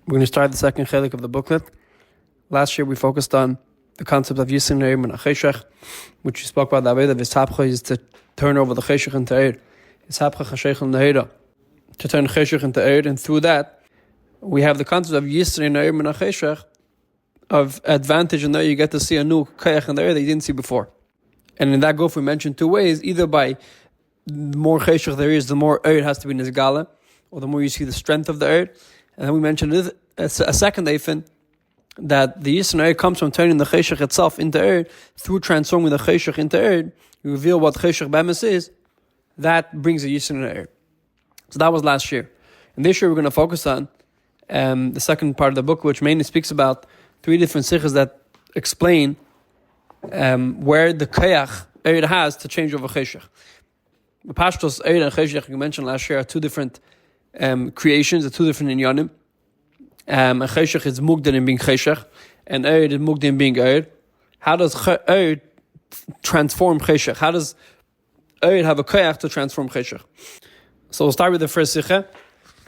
We're going to start the second chelik of the booklet. Last year we focused on the concept of Yisrin Eir and Cheshech, which we spoke about. The Aveda of Ishapcha is to turn over the Cheshech into Eir. Ishapcha Cheshech and Neira, to turn Cheshech into Eir, and through that we have the concept of Yisrin Eir and Cheshech, of advantage, and there you get to see a new Kayach in the Eir that you didn't see before. And in that group we mentioned two ways: either by the more Cheshech there is, the more Eir has to be Nizgala, or the more you see the strength of the Eir. And then we mentioned a second eifin, that the Yisrin Eir comes from turning the Cheshech itself into Eir, through transforming the Cheshech into Eir. You reveal what Cheshech Bemis is, that brings a Yisrin Eir. So that was last year. And this year we're going to focus on the second part of the book, which mainly speaks about three different sichos that explain where the Kayach Eir has to change over Cheshech. The Pashtos Eir and Cheshech, you mentioned last year, are two different creations, are two different inyanim. Cheshech is mugdin in being Cheshech, and Eir is mugdin in being Eir. How does Eir transform Cheshech? How does Eir have a koyach to transform Cheshech? So we'll start with the first sicha.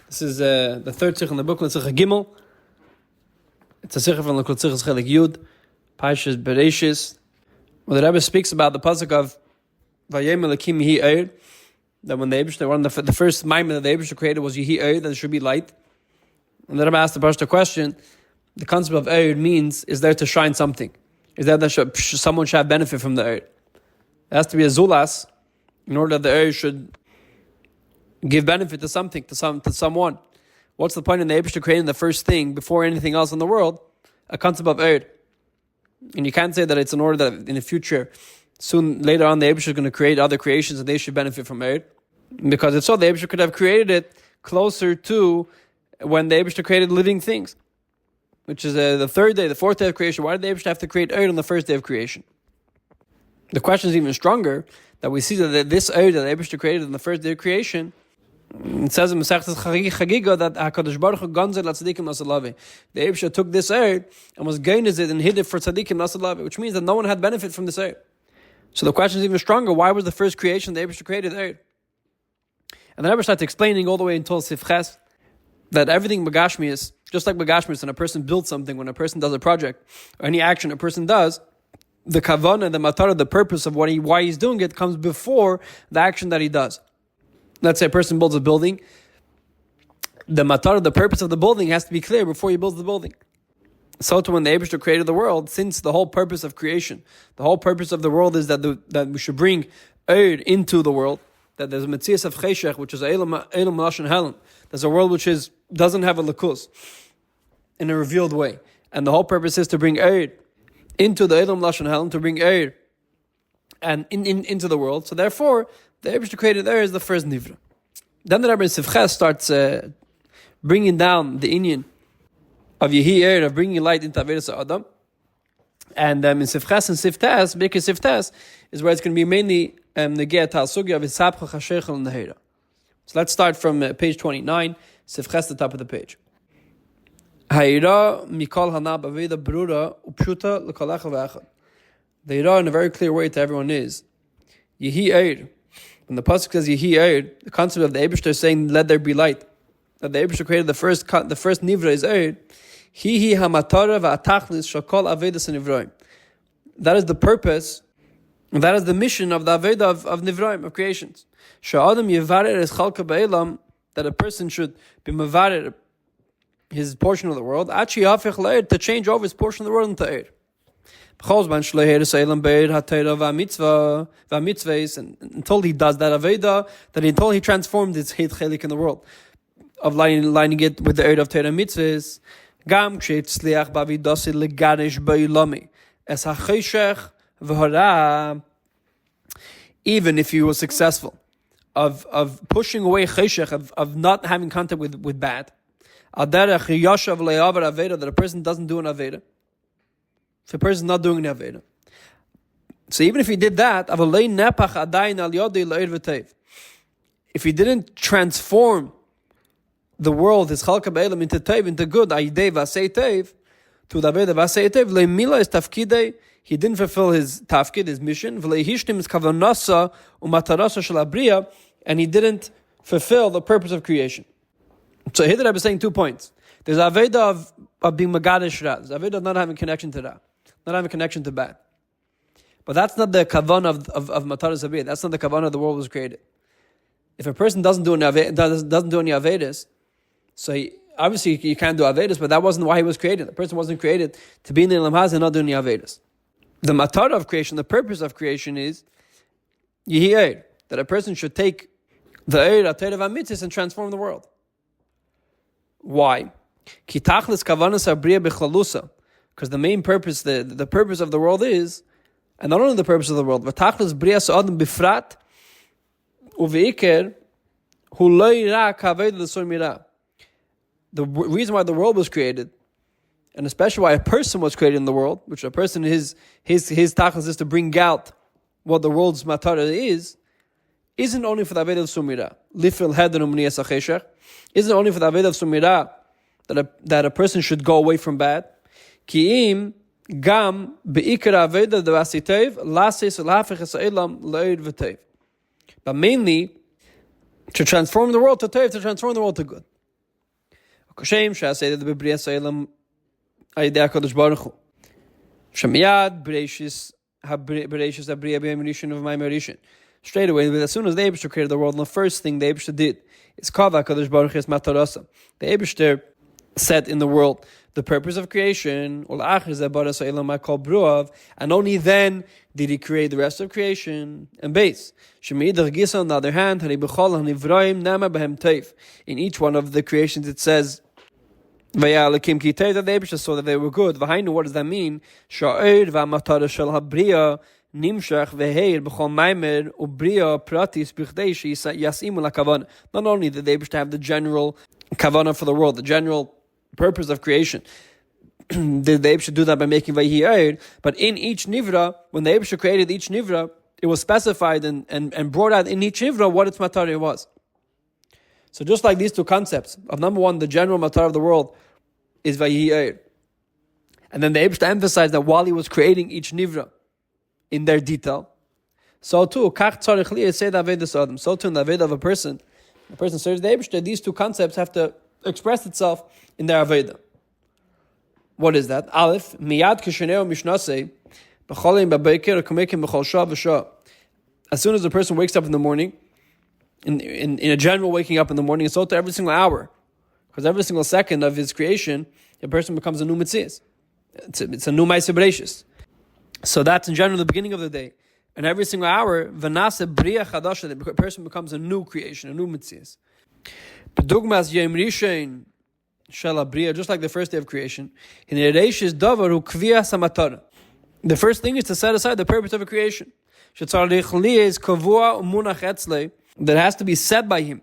This is the third sicha in the book, Sicha Gimel. It's a sicha from the Likkutei Sichos Chelik Yud, Parshas Beraishit, where the Rebbe speaks about the pasuk of Vayem Elokim Yehi Eir, that when the Eibishter, the first maimon that the Eibishter created was Yehi Eir, that there should be light. And the Rebbe asked the Pasha question: the concept of Eir means, is there to shine something? Is there that someone should have benefit from the Eir? It has to be a zulas, in order that the Eir should give benefit to something, to someone. What's the point in the Eibishter creating the first thing before anything else in the world? A concept of Eir. And you can't say that it's in order that in the future, later on, the Eibishter is going to create other creations and they should benefit from Eir. Because if so, the Eibishter could have created it closer to when the Eibishter created living things, which is the third day, the fourth day of creation. Why did the Eibishter have to create Eir on the first day of creation? The question is even stronger, that we see that this Eir that the Eibishter created on the first day of creation, it says in Masechtas Chagiga that HaKadosh Baruch Hu Gonzel Tzadikim Nasalavi. The Eibishter took this Eir and was gained it and hid it for Tzadikim Nasalavi, which means that no one had benefit from this Eir. So the question is even stronger: why was the first creation the Eibishter created Eir? And the Rebbe starts explaining all the way until Sifches that everything Bagashmi is just like Bagashmi. When a person builds something, when a person does a project, or any action a person does, the kavanah, the matara, the purpose of why he's doing it comes before the action that he does. Let's say a person builds a building. The matara, the purpose of the building, has to be clear before he builds the building. So too, when the Eibishter created the world, since the whole purpose of creation, the whole purpose of the world is that we should bring Eir into the world, that there's a Metzias of Cheshech, which is Elam Lashon Helen. There's a world which doesn't have a Likus in a revealed way. And the whole purpose is to bring Eir into the Elam Lashon Helen, to bring Eir and into the world. So therefore, the Eibishter created Eir as the first Nivra. Then the Rebbe Sifches starts bringing down the inyan of Yehi Eir, of bringing light into Avedas Adam. And in Sifches and Siftes, because Siftes is where it's going to be mainly Negea Tal Sugya of Ishapcha, Chashech and Neira. So let's start from page 29, Sifches, the top of the page. Ha'ira mikol hanab aveda brura upshuta l'kol echad v'echad. The Ira in a very clear way to everyone is Yehi Eir. When the pasuk says Yehi Eir, the concept of the Eibishter is saying, "Let there be light." That the Eibishter created the first nivra is Eir. Hi hamatara va'atachlis shakol avedas nivroim. That is the purpose, and that is the mission of the aveda of nivroim, of creations. Sha'adam yevarer es chalka ba'elam, that a person should be mevarer his portion of the world, achi hafech le'er, to change over his portion of the world into Eir. And until he does that aveda, until he transformed his heit chelik in the world, of lining it with the Eir of Torah mitzvahs, gam kshetzliach b'avidasi legarish ba'ilami es ha'cheshech v'hara. Even if he was successful of pushing away cheshech, of not having contact with bad, aderech yashav le'avar aveda, that a person doesn't do an aveda. If a person is not doing an aveda, so even if he did that, if he didn't transform the world, his chalka be'elam, into tev, into good, ayidei v'asei tev, to the aveda v'asei tev, le'mila is tafkidei, he didn't fulfill his tafkid, his mission, v'le'hishtim is kavanasa u'matarasa shel abriya, and he didn't fulfill the purpose of creation. So here the Rebbe is saying 2 points. There's Aveda of being Magadish Ra. There's Aveda of not having connection to Ra, not having connection to bad. But that's not the kavan of Mataras Abiyah. That's not the kavan the world was created. If a person doesn't do any Avedas, so obviously you can't do Avedas, but that wasn't why he was created. The person wasn't created to be in the Ilam Haz and not do any Avedas. The Matar of creation, the purpose of creation is Yehi, that a person should take the Eir, Atayr of Amitzis, and transform the world. Why? Because the main purpose, the purpose of the world is, and not only the purpose of the world, the reason why the world was created, and especially why a person was created in the world, which a person, his tachlis is to bring out what the world's matara isn't only for the Aved of Sumira. Lifil heder umniyas acheshach, isn't only for the Aved of Sumira that a person should go away from bad. Ki'im gam beikar Aved the Vasitev lasis lahafich esa'ilam le'ed v'tev. But mainly to transform the world to tev, to transform the world to good. Kashem shasei the bebriya sa'ilam ayidei HaKadosh Baruch Hu. Shemiyad Bereshis Abriya B'Emerishin of Maimerishin. Straight away, as soon as the Eibishter created the world, the first thing the Eibishter did is Kava HaKadosh Baruch Hu Matarasa. The Eibishter said in the world the purpose of creation, and only then did he create the rest of creation and base. On the other hand, in each one of the creations it says that the Eibishter saw that they were good. What does that mean? Not only did the Eibishter have the general kavanah for the world, the general purpose of creation, did the Eibishter do that by making Vayhi Eir, but in each nivra, when the Eibishter created each nivra, it was specified and brought out in each nivra what its matari was. So just like these two concepts of number one, the general matar of the world is Vayhi Eir, and then the Eibishter emphasized that while he was creating each nivra in their detail, so too, so too in the Aveda of a person serves the Eibishter, these two concepts have to express itself in their Aveda. What is that? Aleph, miyad kisheneo mishnasei, b'cholim b'beker kumekim b'chol shah v'shah. As soon as a person wakes up in the morning, in a general waking up in the morning, it's so to every single hour, because every single second of his creation, a person becomes a new mitzvah. It's a new ma'aseh bereishis. So that's in general the beginning of the day. And every single hour, v'nase bria chadasha, the person becomes a new creation, a new mitzvah. B'dugmas yom rishon shel bria, just like the first day of creation. In ereishis davar hu kviyas hamatara. The first thing is to set aside the purpose of a creation. Shetzarich liyez kavua umunach etzlei, that has to be said by him.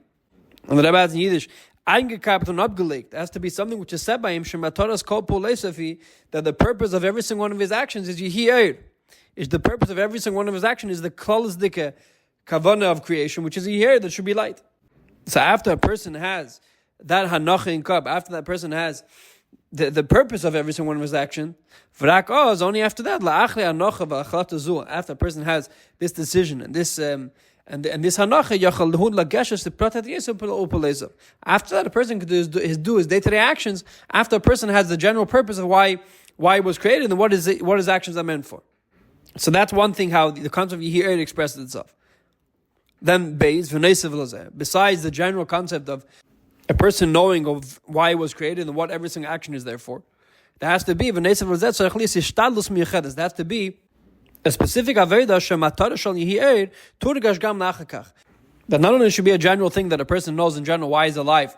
And the Rebbe has in Yiddish, eingekapt und abgelegt. It has to be something which is said by him. Shemataras kol polesafi, that the purpose of every single one of his actions is Yehi Eir. Is the purpose of every single one of his actions is the klolis dike kavana of creation, which is Yehi Eir, that should be light. So after a person has that hanacha in cup, after that person has the purpose of every single one of his action, v'rak oz, only after that, la'achli hanacha v'achlat zua, after a person has this decision and this this hanacha, yachal lehun lageshes to pratat yesuf upalezav. After that, a person could do his day-to-day actions. After a person has the general purpose of why it was created and what his actions are meant for. So that's one thing how the concept of Yehi Eir expresses itself. Then besides the general concept of a person knowing of why it was created and what every single action is there for, there has to be there has to be a specific aveda shematara shel Yehi Eir turgash gam nachakach. That not only should be a general thing that a person knows in general why he's alive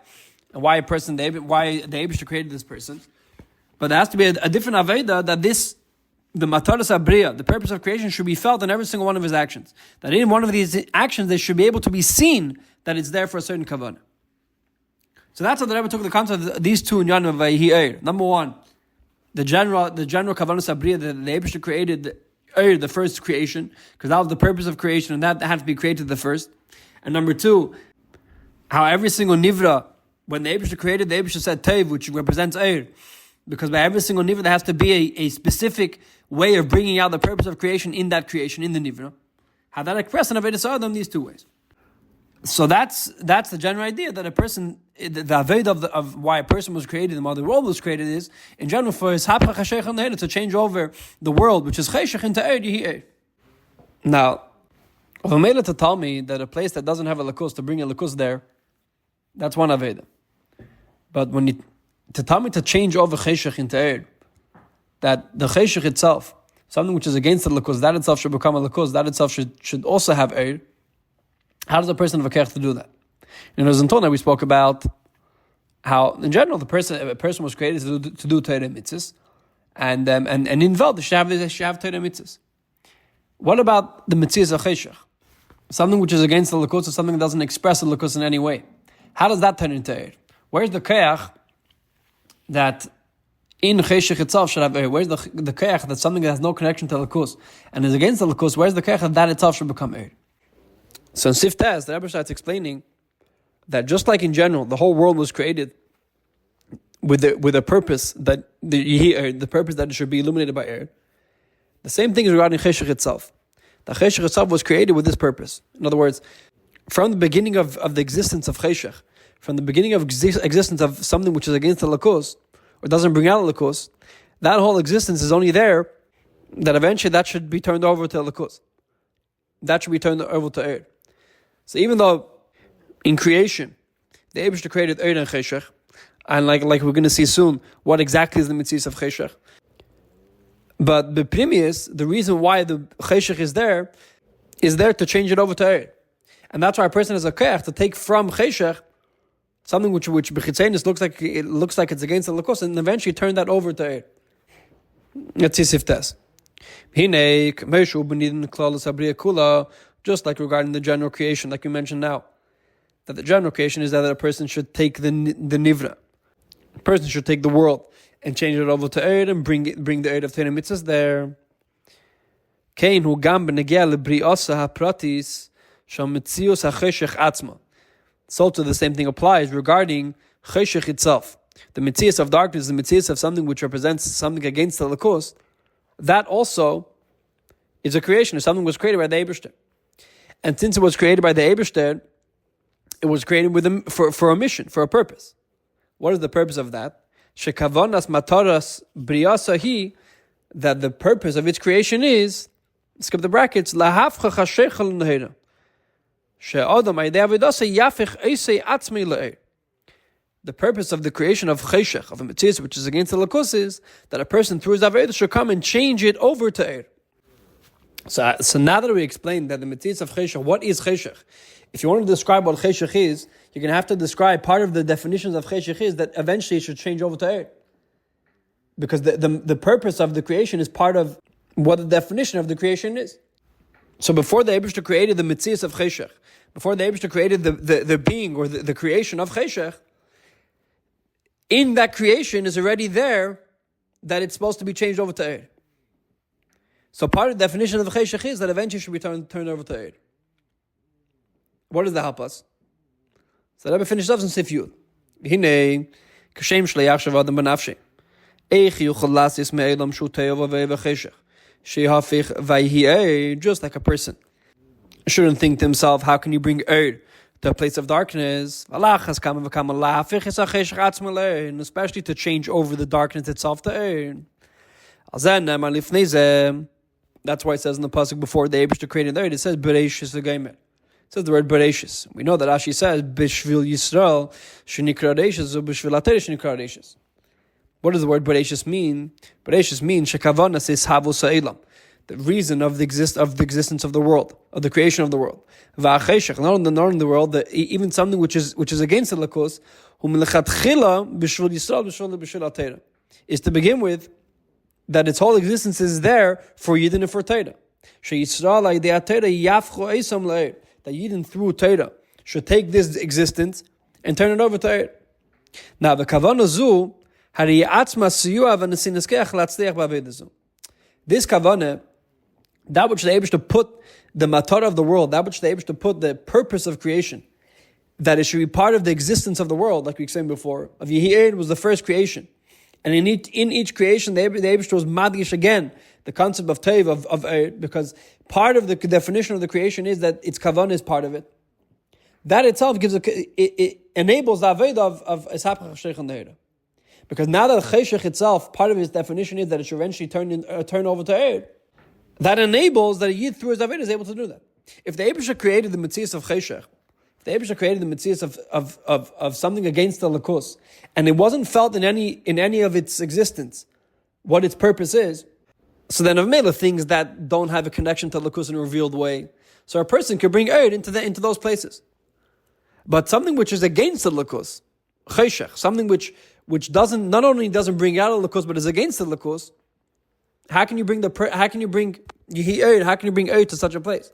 and why the Eibishter created this person, but there has to be a different aveda that the mataras abriya, the purpose of creation, should be felt in every single one of his actions. That in one of these actions, they should be able to be seen that it's there for a certain kavanah. So that's how the Rebbe took the concept of these two in Yanu Vayhi Eir. Number one, the general kavanah abriya that the Eibishter created the first creation, because that was the purpose of creation, and that had to be created the first. And number two, how every single nivra, when the Eibishter created, the Eibishter said tev, which represents Eir. Because by every single nivra, there has to be a specific way of bringing out the purpose of creation in that creation, in the nivra. How that expressed in Avodas Adam these two ways. So that's the general idea that a person, the avodah of why a person was created and why the world was created is, in general, for Ishapcha chashech and to change over the world, which is cheshech, into eir. Now, if a mela to tell me that a place that doesn't have a lakus, to bring a lakus there, that's one avodah. But when you to tell me to change over cheshech into eir, that the cheshech itself, something which is against the lakus, that itself should become a lakus, that itself should also have eir. How does a person have a kech to do that? In Tona, we spoke about how, in general, a person was created to do Torah mitzvahs, and in Veld, they should have Torah mitzvahs. What about the mitzvahs of cheshech? Something which is against the lakus, or something that doesn't express the lakus in any way. How does that turn into eir? Where's the kech that in cheshech itself should have eir? Where's the kech that something that has no connection to lakus and is against the lakus? Where's the kech that itself should become eir? So in Sif Tez, the Rebbe starts explaining that just like in general, the whole world was created with a purpose that the purpose that it should be illuminated by air. The same thing is regarding cheshech itself. The cheshech itself was created with this purpose. In other words, from the beginning of the existence of cheshech, from the beginning of existence of something which is against the lakus, or doesn't bring out the lakus, that whole existence is only there that eventually that should be turned over to lakus. That should be turned over to air. So even though in creation, the Eibishter created eir and cheshech, and like we're going to see soon, what exactly is the mitzvah of cheshech? But the premise, the reason why the cheshech is there to change it over to eir. And that's why a person has a kech to take from cheshech something which b'chitzenis looks like it's against the lakus, and eventually turn that over to eir. Let's see Siftes. Just like regarding the general creation, like we mentioned now, that the general creation is that a person should take the nivra, a person should take the world and change it over to eir and bring the eir of Torah mitzvahs there. Kein hu gam b'negea lebri'asa hapratis shamitzius hacheshech atzma. So to the same thing applies regarding cheshech itself. The mitzvahs of darkness, the mitzvahs of something which represents something against the lakus, that also is a creation, or something was created by the Eibishter. And since it was created by the Eibishter, it was created for a mission, for a purpose. What is the purpose of that? Shekavonas mataras briyasahi, that the purpose of its creation is, skip the brackets, lahavcha chashech l'nehera. She'adam aydei avidasa yafich eisei atzmei le'er. The purpose of the creation of cheshech, of a mitzvah which is against the lakus, is that a person through his avodah should come and change it over to eir. So now that we explained that the mitzvah of cheshech, what is cheshech? If you want to describe what cheshech is, you're going to have to describe part of the definitions of cheshech is that eventually it should change over to eir. Because the purpose of the creation is part of what the definition of the creation is. So before the Eibishter created the mitzvah of cheshech, before the Eibishter created the being or the creation of cheshech, in that creation is already there that it's supposed to be changed over to eir. So part of the definition of the cheshech is that eventually it should be turned over to eir. What does that help us? So the Rebbe finishes off in Sif Yud. Hinei kashem shleiach shavadam b'nafshei. Eich yuchol lasis me'elam shu te'ov v'cheshech. She'hafich vayhi eir. Just like a person shouldn't think to himself, how can you bring eir to a place of darkness? And especially to change over the darkness itself to eir. That's why it says in the pasuk before the Eibishter created the eir, it says Bereshis v'geimer. It says the word Bereshis. We know that Rashi says Bishvil Yisrael shenikra Reishis or Bishvil Ater shenikra Reishis. What does the word Bereshis mean? Bereshis means shekavanas is havu sa'ilam, the reason of the existence of the world, of the creation of the world. Va'acheshech, not only the world, that even something which is against the lakus, hu'melechatchila Bishvil Yisrael Bishvil Ater, is to begin with that its whole existence is there for Yidden and for Torah. That Yidden through Torah should take this existence and turn it over to Torah. Now, the kavanah zu, this kavanah, that which the Eibishter put the matar of the world, that which the Eibishter put the purpose of creation, that it should be part of the existence of the world, like we explained before. Of Yehi was the first creation. And in each creation, the Eibishter was madgish again the concept of teiv, of eir, because part of the definition of the creation is that its kavanah is part of it. that itself it enables the avodah of Ishapcha, Chosech, and Le'or. Because now that Cheshech itself, part of its definition is that it should eventually turn over to Eir, that enables that a Yid through his avodah is able to do that. If the Eibusha created the Metzias of Cheshech, if the Eibusha created the Metzias of something against the Lakus, and it wasn't felt in any of its existence what its purpose is, so then Avmela things that don't have a connection to Lakus in a revealed way, so a person could bring Eir into those places. But something which is against the Lakus, Cheshech, something which not only doesn't bring out a Lakus, but is against the Lakus, how can you bring Eir to such a place?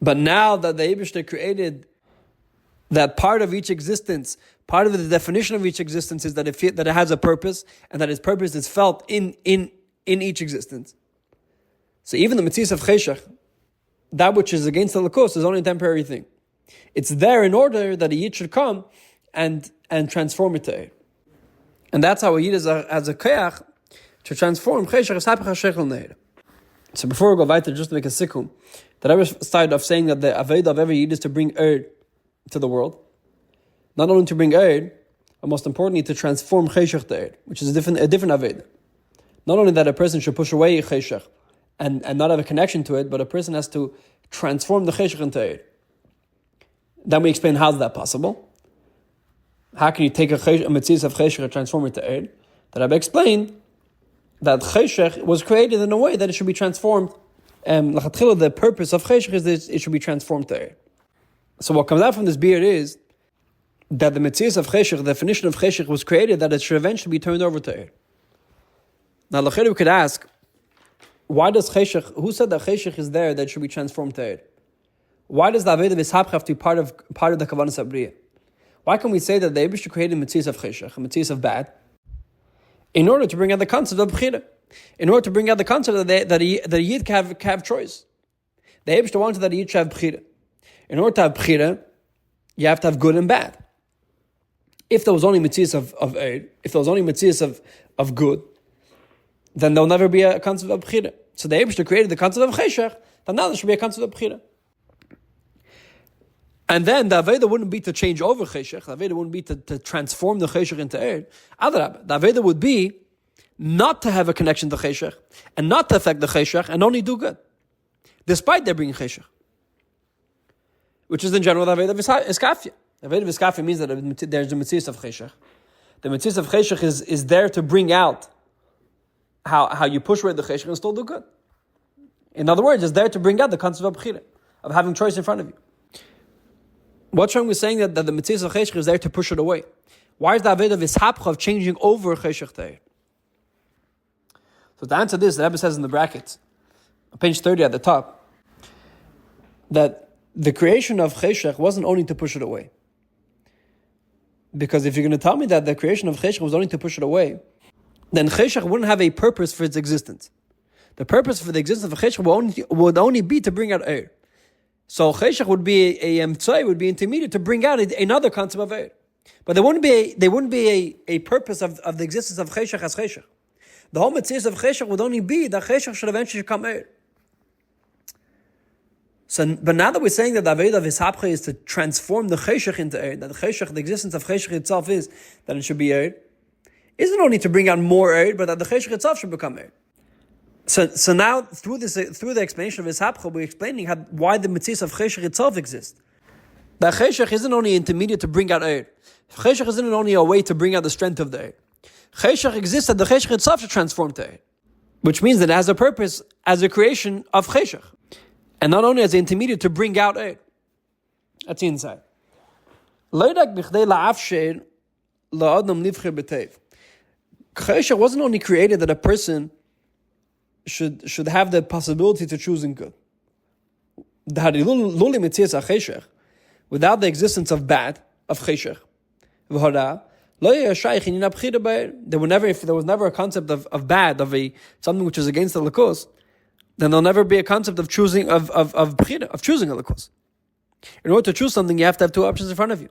But now that the Eibishter created that part of each existence, part of the definition of each existence is that it has a purpose, and that its purpose is felt in each existence. So even the Metzias of Cheshech, that which is against the Lakus, is only a temporary thing. It's there in order that a Yid should come and transform it to Eir. And that's how a Yid has a koyach to transform Cheshech, Ishapcha, Chosech, and Le'or. So before we go weiter, just to make a sikkum, that I was started off saying that the avodah of every Yid is to bring Eir to the world. Not only to bring Eir, but most importantly to transform Cheshech to Eir, which is a different avodah. Not only that a person should push away Cheshech and not have a connection to it, but a person has to transform the Cheshech into Eir. Then we explain how is that possible. How can you take a Metzias of Cheshech and transform it to Eir? That I've explained that Cheshech was created in a way that it should be transformed. The purpose of Cheshech is that it should be transformed to Eir. So what comes out from this beard is that the Metzias of Cheshech, the definition of Cheshech, was created that it should eventually be turned over to Eir. Now, we could ask, why does Cheshech, who said that Cheshech is there that it should be transformed to Eir? Why does the Avodah of Ishapcha have to be part of the Kavanas Abriya? Why can we say that the Eibusha created Metzias of Cheshech, a Metzias of bad, in order to bring out the concept of Bechira, in order to bring out the concept that a Yid can have choice? The Eibusha wanted that a Yid should have Bechira. In order to have Bechira, you have to have good and bad. If there was only Metzias of Eir, if there was only Metzias of good, then there'll never be a concept of Bechira. So the Eibusha created the concept of Cheshech, then now there should be a concept of Bechira. And then the Aveda wouldn't be to change over Cheshech, the Aveda wouldn't be to transform the Cheshech into Eir. Adarab, the Aveda would be not to have a connection to Cheshech, and not to affect the Cheshech, and only do good, despite there being Cheshech. Which is in general the Aveda of Iskafia. The Aveda of Iskafia means that there's a Metzias of Cheshech. The Metzias of Cheshech is there to bring out how you push away the Cheshech and still do good. In other words, it's there to bring out the concept of Bechira, of having choice in front of you. What's wrong with saying that the Metzias of Cheshech is there to push it away? Why is the Avodah of Ishapcha of changing over Cheshech to Eir? So to answer this, the Rebbe says in the brackets, on page 30 at the top, that the creation of Cheshech wasn't only to push it away. Because if you're going to tell me that the creation of Cheshech was only to push it away, then Cheshech wouldn't have a purpose for its existence. The purpose for the existence of Cheshech would only be to bring out Eir. So Cheshech would be would be intermediate to bring out another concept of Eir. But there wouldn't be a purpose of the existence of Cheshech as Cheshech. The whole Metzias of Cheshech would only be that Cheshech should eventually become Eir. So, but now that we're saying that the Avodah of Ishapcha is to transform the Cheshech into Eir, that the existence of Cheshech itself is that it should be Eir, isn't only to bring out more Eir, but that the Cheshech itself should become Eir. So now, through the explanation of Ishapcha, we're explaining why the Metzias of Cheshech itself exists. That Cheshech isn't only intermediate to bring out Eir. Cheshech isn't only a way to bring out the strength of the Eir. Cheshech exists that the Cheshech itself should transform to Eir. Which means that it has a purpose as a creation of Cheshech. And not only as an intermediate to bring out Eir. That's the inside. Cheshech wasn't only created that a person should have the possibility to choose in good. Without the existence of bad, of Cheshech, if there was never a concept of bad, something which is against the Lakus, then there'll never be a concept of choosing of choosing a Lakus. In order to choose something, you have to have two options in front of you.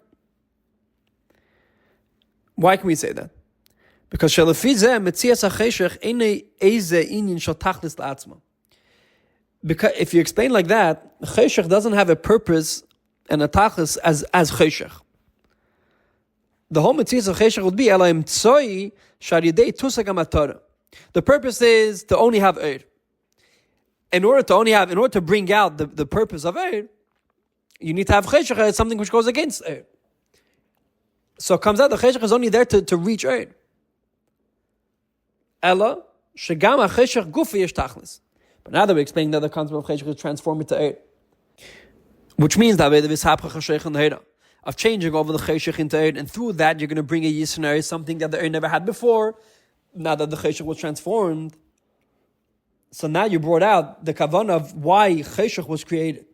Why can we say that? Because if you explain like that, Cheshech doesn't have a purpose and a tachlis as choshech. The whole mitzvah of choshech would be elayim tzoi shadidei tusag amatorah. The purpose is to only have Eir. In order to bring out the purpose of Eir, you need to have Choshech as something which goes against Eir. So it comes out the Choshech is only there to reach Eir. Ella, shegam ha-Choshech gufi yesh tachlis. But now that we're explaining that the concept of Choshech is transformed into Eir, which means that the Ishapcha Choshech and Eir, of changing over the Choshech into Eir, and through that you're going to bring a Yisner, something that the Eir never had before. Now that the Choshech was transformed, so now you brought out the kavanah of why Choshech was created.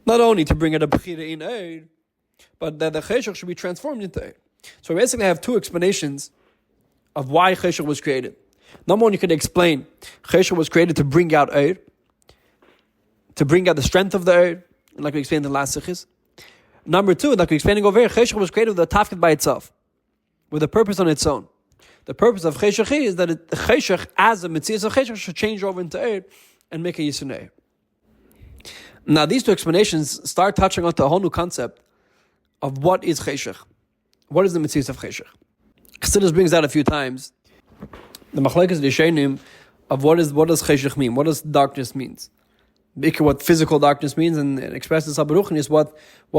Not only to bring it a bechira in Eir, but that the Choshech should be transformed into Eir. So we basically have two explanations of why Choshech was created. Number one, you could explain Choshech was created to bring out Eir, to bring out the strength of the Eir, like we explained in the last Sichos. Number two, like we're explaining over here, Choshech was created with a tafkid by itself, with a purpose on its own. The purpose of Choshech is that Choshech, as a mitzvah of Choshech, should change over into Eir and make a Yisur. Now, these two explanations start touching on a whole new concept of what is Choshech. What is the mitzvah of Choshech? Chassidus brings out a few times the machlokes rishonim of what does Choshech mean? What does darkness means? What physical darkness means, and expresses Baruchnis what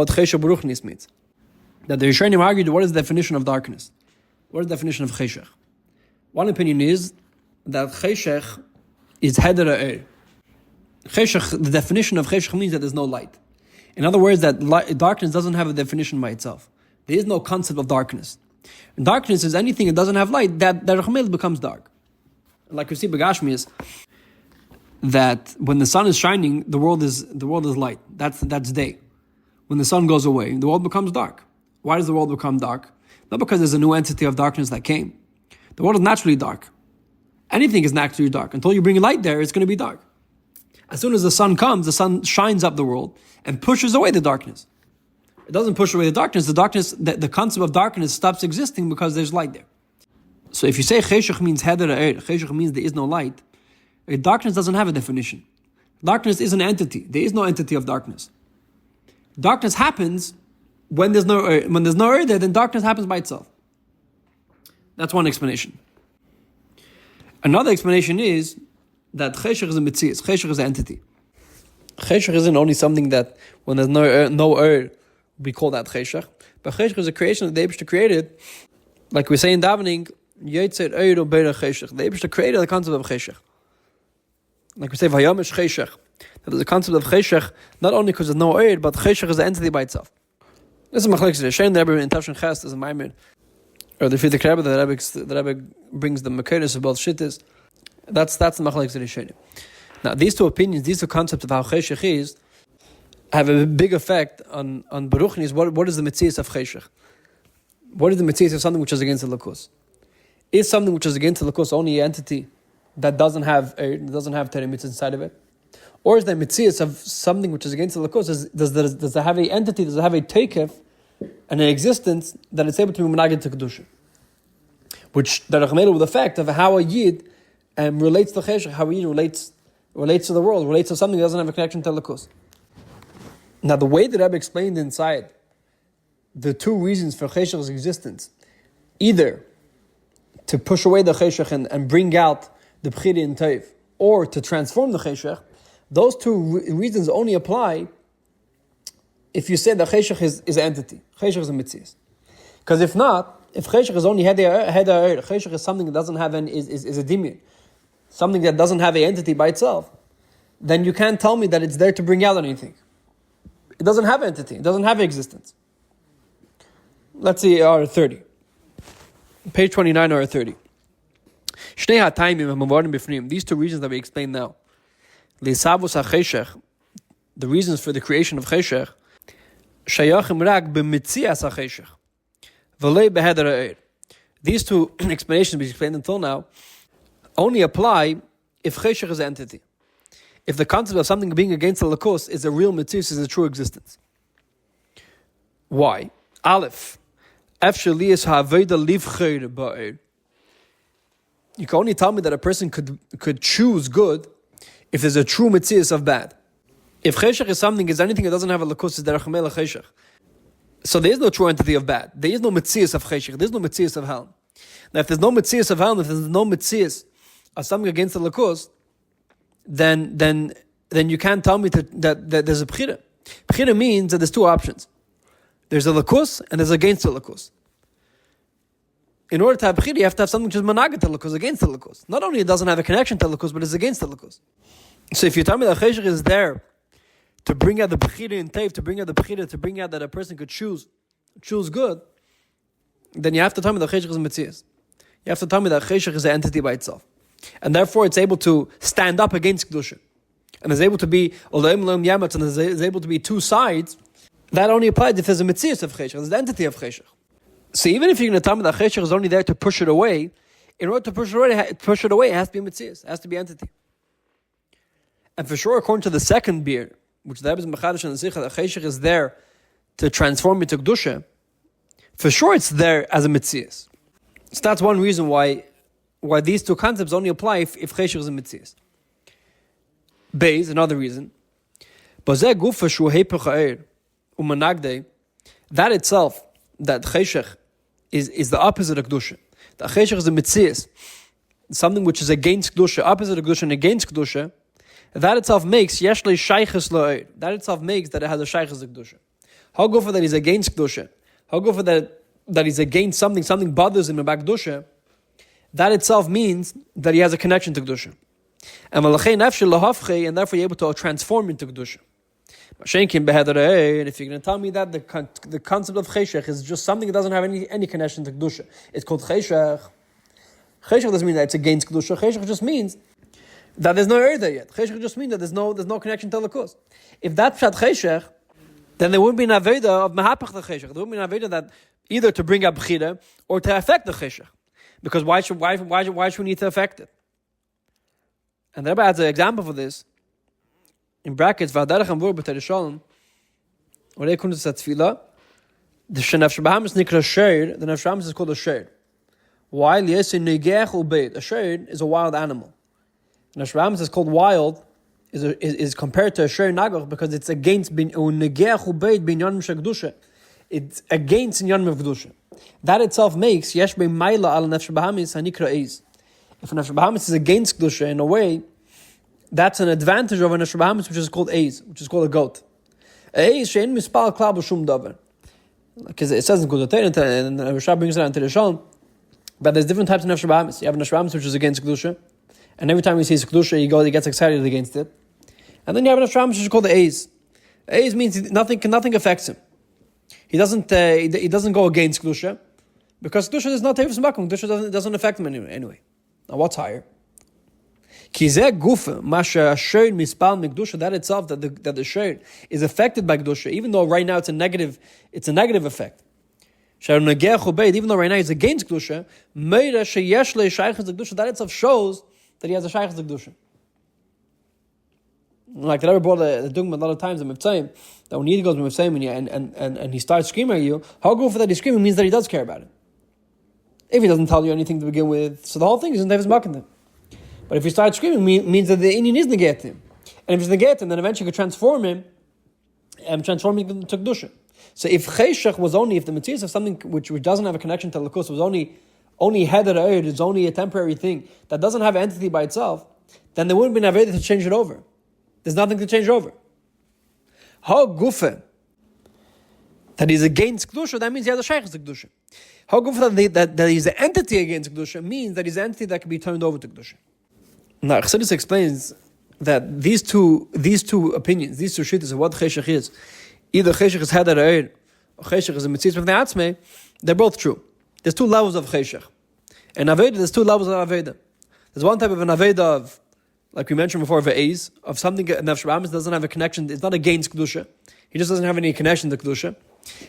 Choshech Baruchnis means. That the rishonim argued, what is the definition of darkness? What is the definition of Choshech? One opinion is that Choshech is heder ha'er. Choshech, the definition of Choshech means that there's no light. In other words, that darkness doesn't have a definition by itself. There is no concept of darkness. And darkness is anything that doesn't have light, that becomes dark. Like we see Begashmi is that when the sun is shining, the world is light. That's day. When the sun goes away, the world becomes dark. Why does the world become dark? Not because there's a new entity of darkness that came. The world is naturally dark. Anything is naturally dark. Until you bring light there, it's going to be dark. As soon as the sun comes, the sun shines up the world and pushes away the darkness. It doesn't push away the darkness. The concept of darkness stops existing because there's light there. So if you say Choshech means heder ha'er, Choshech means there is no light, darkness doesn't have a definition. Darkness is an entity. There is no entity of darkness. Darkness happens when there's no Eir there, then darkness happens by itself. That's one explanation. Another explanation is that Choshech is a mitzvah. Choshech is an entity. Choshech isn't only something that when there's no Eir, we call that Choshech. But Choshech is a creation that the Eibishter created, like we say in davening, Yetzer Eir u'beirach Choshech. The Eibishter created the concept of Choshech. Like we say, Vayamish Choshech. That is the concept of Choshech, not only because there's no Eir, but Choshech is an entity by itself. This is machlokes rishonim. The Rebbe in Tafshin Ches is a maimer, or the Friedrich Rebbe, the Rebbe brings the Makeres of both shittas. That's the machlokes rishonim. Now, these two opinions, these two concepts of how Choshech is, have a big effect on Baruchnis. What is the mitzvah of Choshech? What is the mitzvah of something which is against the Likkutei? Is something which is against the Likkutei only an entity that doesn't have Terei mitzvahs inside of it? Or is the mitzvah of something which is against the Likkutei, does it have an entity, does it have a teikef and an existence that it's able to be menaged to Kedusha? Which the Rachmelu with the fact of how a Yid relates to Choshech, how a Yid relates to the world, relates to something that doesn't have a connection to Likkutei. Now the way that Rebbe explained inside the two reasons for Choshech's existence, either to push away the Choshech and bring out the Bechira in Teiv, or to transform the Choshech, those two reasons only apply if you say that Choshech is an entity. Choshech is a mitzvah. Because if not, if Choshech is only Choshech is something that doesn't have is a dimyon, something that doesn't have an entity by itself, then you can't tell me that it's there to bring out anything. It doesn't have entity. It doesn't have existence. Let's see R30. Page 29 R30. These two reasons that we explain now. The reasons for the creation of Choshech, these two explanations we explained until now only apply if Choshech is an entity. If the concept of something being against the Likkutei is a real mitzvah, is a true existence. Why? Aleph. You can only tell me that a person could choose good if there's a true mitzvah of bad. If cheshach is something, is anything that doesn't have a lakus, is derech melech cheshach. So there is no true entity of bad. There is no metzius of cheshach. There is no metzius of hell. Now, if there's no metzius of hell, if there's no metzius of something against the lakus, then you can't tell me that there's a bechira. Bechira means that there's two options. There's a lakus and there's against the lakus. In order to have bechira, you have to have something which is managat the lakus, against the lakus. Not only it doesn't have a connection to the lakus, but it's against the lakus. So if you tell me that cheshach is there to bring out the bechira in tev, to bring out the bechira, to bring out that a person could choose good, then you have to tell me that cheshach is metzius. You have to tell me that cheshach is an entity by itself. And therefore it's able to stand up against kedusha. And is able to be olam olam yamatz, and is able to be two sides. That only applies if there's a metzius of cheshach, there's the entity of cheshach. So even if you're going to tell me that cheshach is only there to push it away, in order to push it away, it has to be metzius, it has to be entity. And for sure, according to the second beer, which the Rebbe is mechadish and the Sikha, that cheshach is there to transform into kedusha, for sure it's there as a metzius. So that's one reason why these two concepts only apply if cheshach is a metzius. Beis, another reason, that itself, that cheshach is the opposite of kedusha. The cheshach is a metzius, something which is against kedusha, opposite of kedusha and against kedusha. That itself makes yeshle shayches laor. That itself makes that it has a shayches of kedusha. How go for that he's against kedusha? How go for that he's against something bothers him about kedusha? That itself means that he has a connection to kedusha. And therefore you're able to transform into kedusha. And if you're going to tell me that the concept of cheshach is just something that doesn't have any connection to kedusha, it's called cheshach. Cheshach doesn't mean that it's against kedusha. Cheshach just means that there's no erda yet. Cheshach just means that there's no connection to lakus. If that's pshat cheshach, then there wouldn't be an aveda of mahapach the cheshach. There wouldn't be an aveda that either to bring up bechira or to affect the cheshach. Because why should we need to affect it? And the Rebbe adds an example for this. In brackets, v'adarach amvur b'tei shalom, orei kunus atzfila, the nefesh bahamis nikra sheir, the nefesh bahamis is called a sheir. Why? Liesi negeach ubeid. A sheir is a wild animal. The nefesh bahamis is called wild, is compared to a sheir nagach because it's against negeach ubeid binyanim shekdusha. It's against inyanim of kedusha. That itself makes yesh b'mayla al nefesh bahamis hanikra eis. If a nefesh bahamis is against kedusha in a way, that's an advantage of a nefesh bahamis which is called eis, which is called a goat. Eis she'en mispal klal b'shum davar. Because it says in Kovetz and Rashab brings it down to the Shalom, but there's different types of nefesh bahamis. You have a nefesh bahamis which is against kedusha, and every time he sees kedusha, he gets excited against it. And then you have a nefesh bahamis which is called the eis. Eis means nothing affects him. He doesn't go against kedusha because kedusha is not tevus makom. Kedusha doesn't affect him anyway. Now what's higher? That itself, that the sheir is affected by kedusha, even though right now it's a negative effect. Even though right now it's against kedusha, that itself shows that he has a shaychus to kedusha. Like the Rebbe brought the dogma a lot of times in Mivtzaim, that when he goes to Mivtzaim and he starts screaming at you, how go for that he's screaming means that he does care about it. If he doesn't tell you anything to begin with, so the whole thing is in David's makim. But if he starts screaming, means that the Indian is negate him. And if it's negate him, then eventually you could transform him and transform him to kedusha. So if cheshach was only, if the materials of something which doesn't have a connection to lakus was only headed or it's only a temporary thing that doesn't have an entity by itself, then there wouldn't be an aveda to change it over. There's nothing to change over. How gufa that he's against kedusha, that means he has a shaychus to kedusha. How gufa that he's an entity against kedusha means that he's an entity that can be turned over to kedusha. Now, Chassidus explains that these two opinions, these two shittas of what cheshach is, either cheshach is hadar or cheshach is a mitzvah of the atzmei, they're both true. There's two levels of cheshach. And aveda, there's two levels of aveda. There's one type of an aveda of, like we mentioned before, of eis, of something nefesh bahamis doesn't have a connection, it's not against kedusha. He just doesn't have any connection to kedusha.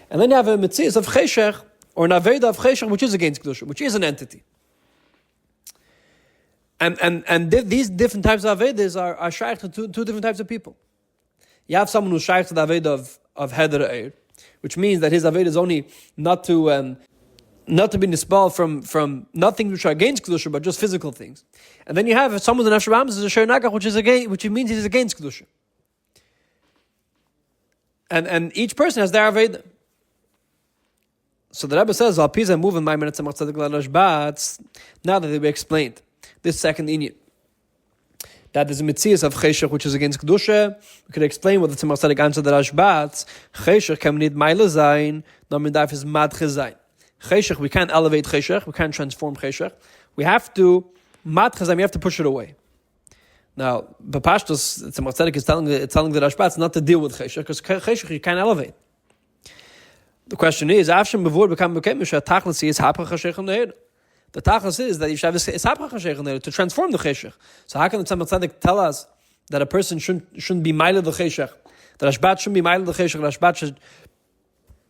And then you have a mitzvah of cheshach, or an aveda of cheshach, which is against kedusha, which is an entity. And these different types of avedas are shaykh to two different types of people. You have someone who's shaykh to the aveda of heder eir, which means that his aveda is only not to be nispal from nothing which are against kedusha, but just physical things. And then you have someone in nefesh bahamis is a sheir nagach, which means he's against kedusha. And each person has their Aveda. So the Rebbe says, Al Pisa moving my minutes now that we explained this second inyan, that there's a Metzias of Cheshach which is against Kedusha. We could explain what the Tzemach Tzedek answered the Rashbat. Cheshach can need Meile Zayin, no Medaf is Madche Zayin. Cheshach, we can't elevate Cheshach, we can't transform Cheshach. We have to, Madche Zayin, we have to push it away. Now, Bapashtos, Tzemach Tzedek is telling the Rashbat not to deal with Cheshach, because Cheshach you can't elevate. The question is, Avshem Bevor become Bekemish, Tachlis is Ishapcha Cheshach and Le'er. The Tachlis is that you should have Ishapcha Cheshach and Le'er to transform the Cheshach. So how can the Tzemach Tzedek tell us that a person shouldn't be Meile the Cheshach? That Rashbat shouldn't be Meile the Cheshach, Rashbat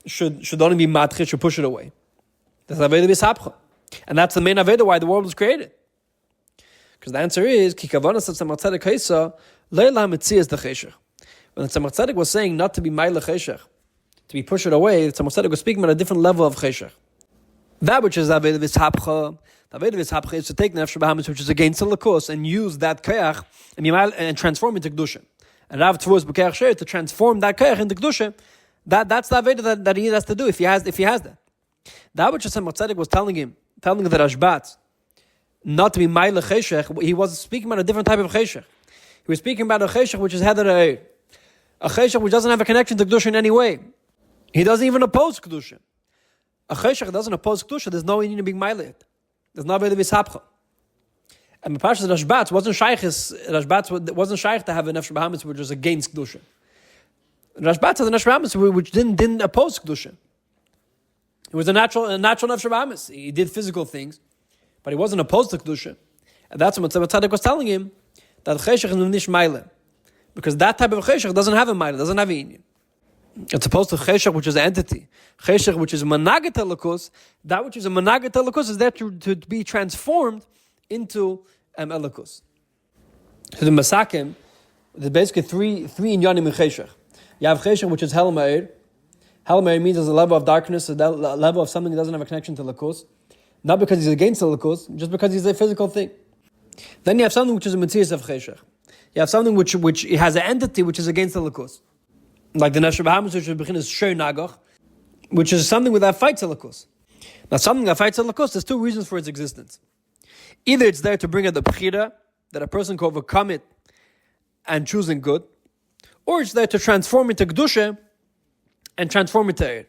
should only be Madche, should push it away. That's the Aveda of Ishapcha. And that's the main Aveda why the world was created. Because the answer is, Ki Kavanas of Tzemach Tzedek Heisa, Leila Metzias the Cheshach. When the Tzemach Tzedek was saying not to be Meile Cheshach, to be pushed away, the Tzemach Tzedek was speaking about a different level of Cheshach. That which is the Aveda of Ishapcha, the Aveda of Ishapcha is to take Nefesh Bahamas, which is against the Lakos, and use that Kayach and transform it into Kedusha. And Rav Tzvuz B'Kayach Sheir, to transform that Kayach into Kedusha, that's the Aveda that he has to do if he has that. That which the Tzemach Tzedek was telling the Rashbat not to be Meile Cheshach, he was speaking about a different type of Cheshach. He was speaking about a Cheshach which is Heder Ha'er. A Cheshach which doesn't have a connection to Kedusha in any way. He doesn't even oppose Kedusha. A Cheshach doesn't oppose Kedusha, there's no need to be Meile. There's no Aveda of Ishapcha. And the Pashas Rashbat wasn't shaykh to have a Nefesh Bahamas which was against Kedusha. Rashbat had a Nefesh Bahamas which didn't oppose Kedusha. It was a natural Nefesh Bahamas. He did physical things, but he wasn't opposed to Kedusha. And that's what Tzemach Tzedek was telling him, that Cheshach is nish Meile. Because that type of Cheshach doesn't have a Meile, doesn't have a Inyan. It's opposed to Cheshach, which is an entity. Cheshach, which is Managet Elikus, that which is a Managet Elikus is there to be transformed into Elikus. So the Masakim, there's basically three Inyanim in Cheshach. You have Cheshach, which is Hel Me'er. Hel Me'er means there's a level of darkness, a level of something that doesn't have a connection to Elikus. Not because he's against Elikus, just because he's a physical thing. Then you have something which is a Metzias of Cheshach. You have something which has an entity which is against Elikus. Like the Nefesh Bahamas, which is Shor Nagach, which is something that fights Elikus. Now, something that fights Elikus, there's two reasons for its existence. Either it's there to bring out the Bechira, that a person can overcome it and choosing good, or it's there to transform it to Kedusha and transform it to Eir.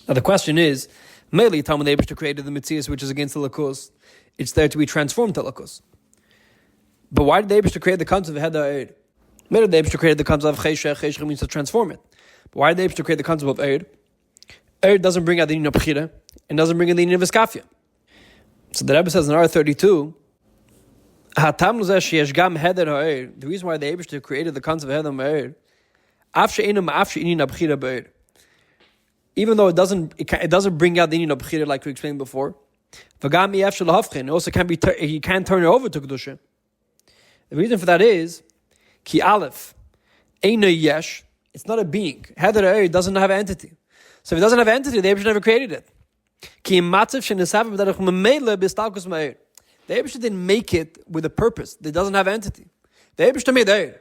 Now, the question is, mainly Talmud Eibishter created the Metzias, which is against Elikus. It's there to be transformed to Elikus. But why did the Eibishter create the concept of Heda Eir? Maybe the Eibishter created the concept of Cheshach. Cheshach means to transform it. But why did the Eibishter create the concept of Eir? Eir doesn't bring out the Inyan of Bechira and doesn't bring out the Inyan of Iskafia. So the Rebbe says in R32, the reason why the Eibishter created the concept of Heda Eir, even though it doesn't bring out the Inyan of Bechira like we explained before, it also he can't turn it over to Kedusha. The reason for that is Ki Aleph, Eina Yesh, it's not a being. Heder Eir doesn't have an entity. So if it doesn't have an entity, the Eibishter never created it. Ki Matzav Shenesav B'Derech Memele B'Stalkus Me'er. The Eibishter didn't make it with a purpose. It doesn't have an entity. The Eibishter made Eir.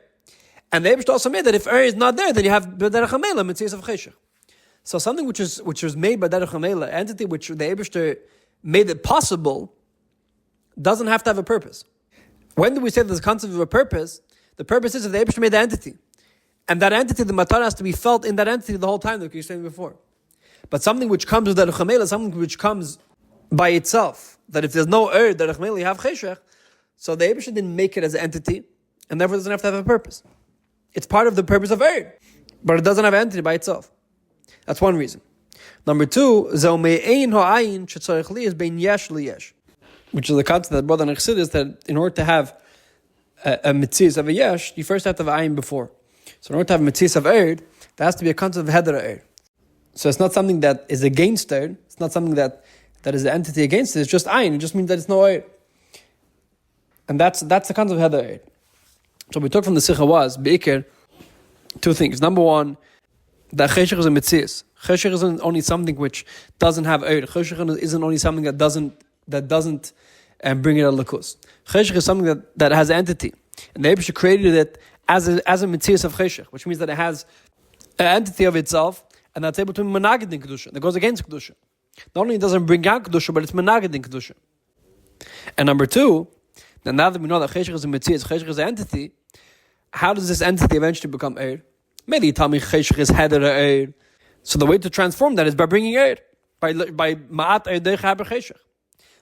And the Eibishter also made that if Eir is not there, then you have B'Derech Memele, Metzias of Cheshach. So something which was made by Derech Memele, an entity which the Eibishter made it possible, doesn't have to have a purpose. When do we say there's a concept of a purpose? The purpose is that the Eibishter made the entity. And that entity, the matar has to be felt in that entity the whole time, like you said before. But something which comes with the Rechamela, something which comes by itself, that if there's no Eir, the Rechamela, you have Cheshach, so the Eibishter didn't make it as an entity, and therefore doesn't have to have a purpose. It's part of the purpose of Eir, but it doesn't have an entity by itself. That's one reason. Number two, is bein yesh liyesh, which is the concept that brother Nechsid is that in order to have a mitzvah of a yesh, you first have to have ayin before. So in order to have a mitzvah of eir, there has to be a concept of heder eir. So it's not something that is against eir. It's not something that is the entity against it. It's just ayin. It just means that it's no eir. And that's the concept of heder eir. So we took from the Sikha was beikir two things. Number one, that cheshach is a mitzvah. Cheshach isn't only something which doesn't have eir. Cheshach isn't only something that doesn't bring it a lakus. Cheshach is something that has an entity, and the Eibishter created it as a mitzvah of cheshach, which means that it has entity of itself, and that's able to be menaged in kedusha. That goes against kedusha. Not only doesn't bring out kedusha, but it's menaged in kedusha. And number two, then now that we know that cheshach is a metzias, cheshach is an entity, how does this entity eventually become eir? Maybe you tell me cheshach is heder eir. So the way to transform that is by bringing eir, by ma'at eir deich haber cheshach.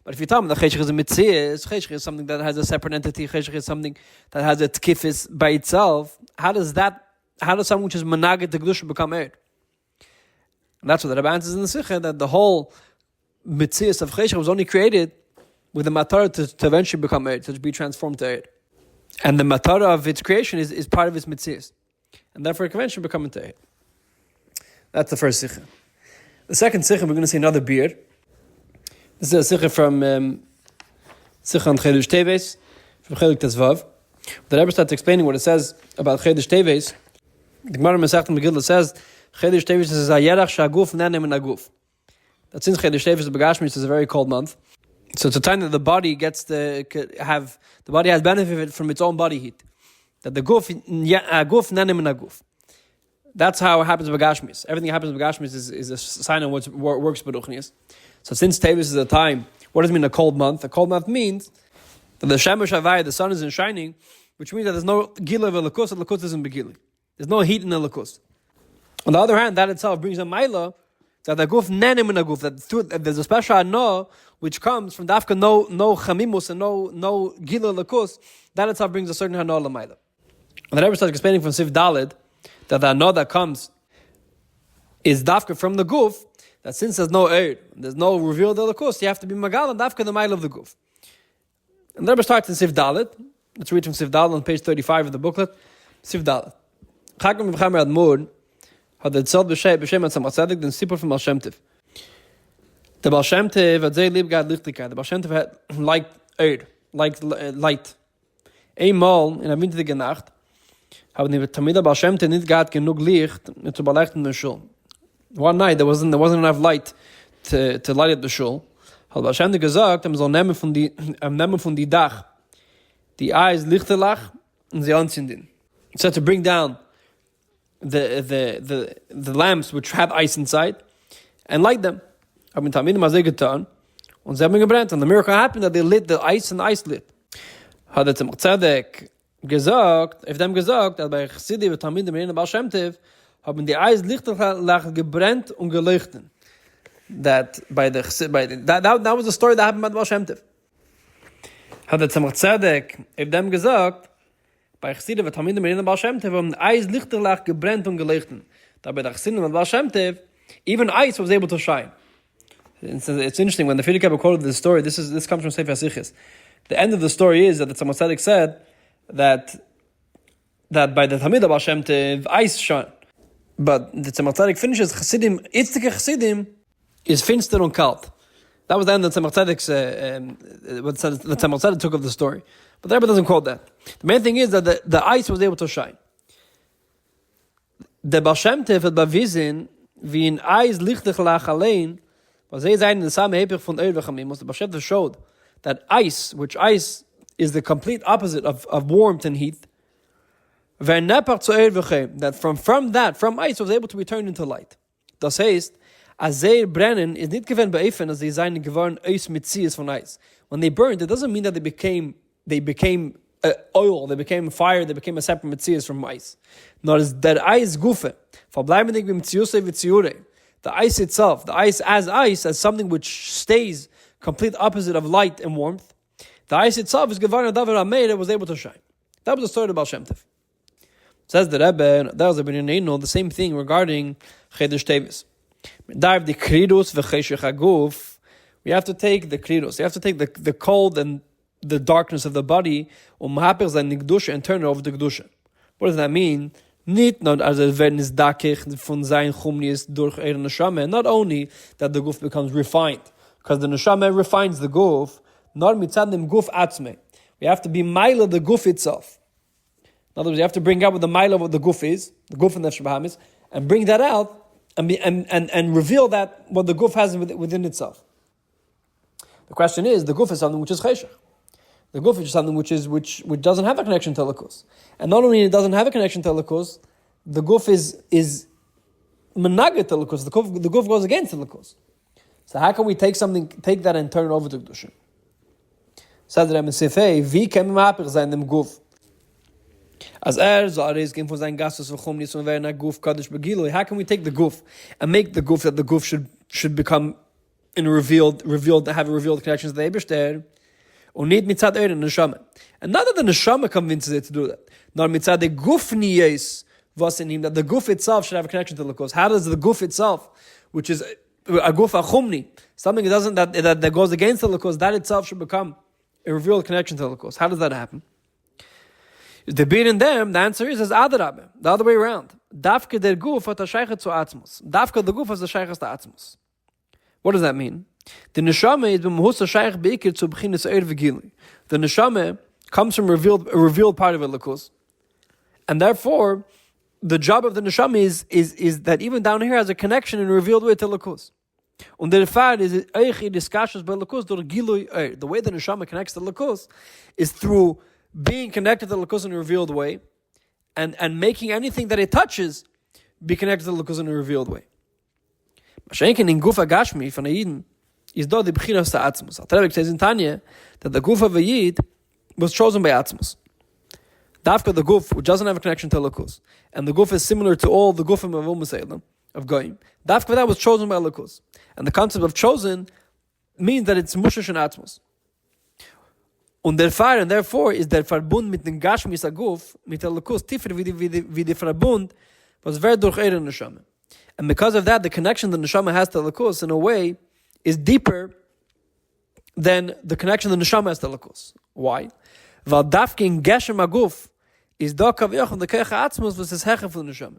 But if you tell me that cheshach is a metzias, cheshach is something that has a separate entity, cheshach is something that has a tkifis by itself, how does something which is menaged to kedusha become eir? And that's what the Rebbe answers in the Sikha, that the whole metzias of cheshach was only created with the matara to eventually become eir, to be transformed to eir. And the matara of its creation is part of its metzias. And therefore it can eventually become into eir. That's the first Sikha. The second Sikha, we're going to see another beard. This is a Sikha from Sikha on Chedush Teves, from Chelik Tezvav. The Rebbe starts explaining what it says about Chedush Teves. The Gemara Masechta Megillah says, Chedush Teves is a yerach shaguf nenem in aguf. That since Chedush Teves, the Begashmis, is a very cold month, so it's a time that the body the body has benefited from its own body heat. That the guf nenem in aguf. That's how it happens with Begashmis. Everything that happens with Begashmis is a sign of what works with Ruchnius. So since Teves is a time, what does it mean a cold month? A cold month means that the Shemesh Havai, the sun isn't shining, which means that there's no gila of a lakus, the lakus isn't begili. There's no heat in the lakus. On the other hand, that itself brings a maila, that the guf nenem in a guf, that there's a special no which comes from dafka no chamimus and no gila lakus, that itself brings a certain hano la maila. And the Rebbe starts explaining from Sif Dalid, that the no that comes is dafka from the guf, that since there's no eir, there's no reveal of the lakus, you have to be magal and dafka the maila of the guf. And the Rebbe starts in Sif Dalid. Let's read from Sif Dalid on page 35 of the booklet. Sif Dalid. Chagam V'chamer Admur had erzählt B'Shem Atzamach Tzedek den Sipur from Baal Shem Tov. The Baal Shem Tov had sehr lieb gehabt Lichtigkeit. The Baal Shem Tov had liked eir, liked light. Einmal in einer winterige Nacht haben die Talmidah Baal Shem Tov nicht gehabt genug Licht zu beleuchten den Shul. One night there wasn't enough light to light up the Shul. Hat Baal Shem Tov gesagt, soll nehmen von die Dach die eyes lichtelach und sie anzünden. So to bring down the lamps which have ice inside and light them. Haben Talmidim azay getan und sie haben gebrannt. And the miracle happened that they lit the ice and the ice lit. Hat Tzemach Tzedek gesagt, dass bei Chassidei und Talmidim in Baal Shem Tov haben die Eis lichtelach gebrannt und geleuchtet. That was the story that happened by Baal Shem Tov. Hat Tzemach Tzedek gesagt, bei Chassidei und Talmidim in Baal Shem Tov haben die Eis lichtelach gebrannt und geleuchtet. Da bei der Chassidei und Baal Shem Tov, even ice was able to shine. It's interesting when the Frierdiker Rebbe quoted this story. This comes from Sefer Sichos. The end of the story is that the Tzemach Tzedek said that by the Talmid of Baal Shem Tov, ice shone. But the Tzemach Tzedek finishes Chassidim, Itztike Chassidim is finster and kalt. That was the end of the Tzemach Tzedek's, what the Tzemach Tzedek took of the story. But the Rebbe doesn't quote that. The main thing is that the ice was able to shine. The Baal Shem Tov had bewiesen, wie in Eis lichtig lach allein, was sie sein in der Same Hepech von Eir v'chamim, the Baal Shem Tov showed that ice is the complete opposite of warmth and heat, that from ice was able to be turned into light. Das heißt, als sie brennen, ist nicht gewesen beeifen, als sie seien geworden Eis mit Zies von Eis. When they burned, it doesn't mean that they became oil, they became fire, they became a separate Metzias from ice. Nor is that ice gufe. The ice itself, the ice as something which stays complete opposite of light and warmth. The ice itself is Gevarna Davar Ameir, it was able to shine. That was the story of Baal Shem Tov. Says the Rebbe, that was the same thing regarding Chedush Teves. We have to take the kridos, you have to take the cold and the darkness of the body, and turn it over to Kedusha. What does that mean? Not only that the guf becomes refined, because the neshama refines the guf, nor mitzadim guf atzme. We have to be maila the guf itself. In other words, you have to bring out what the maila of what the guf is, the guf and the Bahamis, and bring that out and reveal that what the guf has within itself. The question is, the guf is something which is cheshach. The guf is something which doesn't have a connection to lakus. And not only it doesn't have a connection to lakus, the guf menaget the likus. The guf goes against the likus. So how can we take that and turn it over to kedusha? Says the Rebbe Sifei, wie kann man mapich sein dem guf? As soll gehen von seinen Gastos v'chum nis und werden a guf kadosh begilui. How can we take the guf and make the guf that the guf should become in have a revealed connection to the Eibishter? Und nicht mitzad the neshama. And not that the neshama convinces it to do that. Nor mitzad the guf niyes was in him, that the guf itself should have a connection to the lakos. How does the guf itself, which is a guf achumni, something that goes against the lakos, that itself should become a revealed connection to the lakos? How does that happen? The being in them, the answer is adarabbe, the other way around. Dafke der guf hat a shaychet zu atzmos. Dafke the guf has a shaychet to atzmos. What does that mean? The neshama is b'mehus hashayich beikir to b'chinas eir v'gilui. The neshama comes from a revealed part of a lakus, and therefore the job of the neshama is that even down here has a connection in a revealed way to lakus. Und der Fall is eich diskashos by lakus durch gilui eir. The way the neshama connects to lakus is through being connected to the lakus in a revealed way, and making anything that it touches be connected to the lakus in a revealed way. Mashenken in Gufa Gashmi von Aiden is do the B'chinas to Atzmus. Al says in Tanya that the Guf of a Yid was chosen by Atzmus. Dafka the Guf, which doesn't have a connection to Lakus, and the Guf is similar to all the Gufim of Umm of Goyim. Dafka that was chosen by Lakus. And the concept of chosen means that it's Mushish and Atzmus. Und der Fall, and therefore, is der Verbund mit dem Gashmi sa Guf, mit der Lakus, tiefer wie der Verbund, was wer durch Eire Neshama. And because of that, the connection the neshama has to lakus, in a way, is deeper than the connection the neshama has to lakus. Why? Weil dafke in geshem aguf is da kaviyach the keich atzmos was his hecher for the neshama.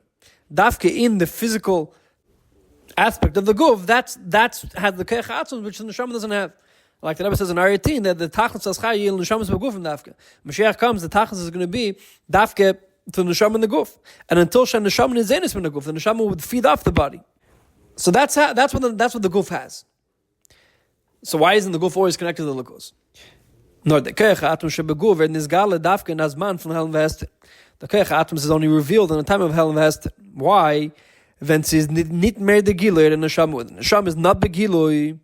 Dafke in the physical aspect of the guf, that's has the keich atzmos which the neshama doesn't have. Like the Rebbe says in Ariyatin that the tachlis aschai yil neshamas begufim dafke. Mashiach comes, the tachlis is going to be dafke to the neshama in the guf, and until shan neshama is zenis in the guf, the neshama would feed off the body. So that's what the guf has. So why isn't the guf always connected to the lakos? Nor the keich atum shebeguf er nizgale dafke nazman from hell and vester. The keich atum is only revealed in the time of hell and vester. Why? When it is nit mer the giloy and neshama. The neshama is not begiloi.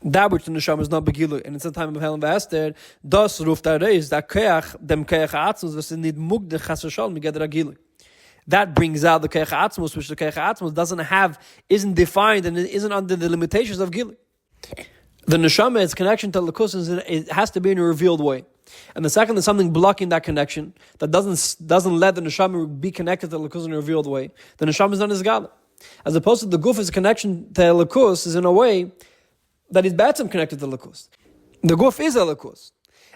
That which the neshama is not begilui, and it's the time of hell and vester. Das ruft that is that keach dem keach atzmus was nit mugde chasashal migeder agilui. That brings out the keach atzmus, which the keach atzmus isn't defined, and it isn't under the limitations of gilui. The neshama, its connection to lakus, it has to be in a revealed way. And the second is something blocking that connection that doesn't let the neshama be connected to lakus in a revealed way. The neshama is not nizgala, as opposed to the guf's connection to lakus is in a way that is batzim connected to lakus. The guf is a lakus,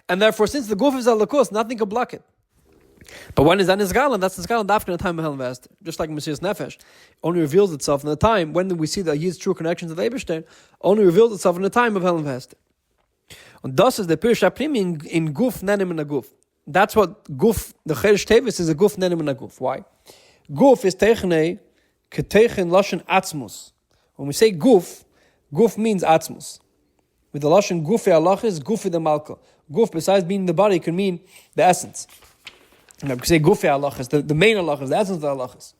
and therefore, since the guf is a lakus, nothing can block it. But when is that nizgala? That's nizgala after the time of hell and vester. Just like Messias Nefesh only reveals itself in the time when we see that his true connection to the Eibishter only reveals itself in the time of hell and vester. And das is the Pirush HaPnimi in guf nenim and a guf. That's what guf, the Cheresh Tevis is a guf nenim and a guf. Why? Guf is techne keteichen lashon atzmus. When we say guf means atzmus. With the lashon gufi halachis, gufi the malka. Guf, besides being the body, can mean the essence. And we can say gufi halachis, the main halachis, the essence of the halachis.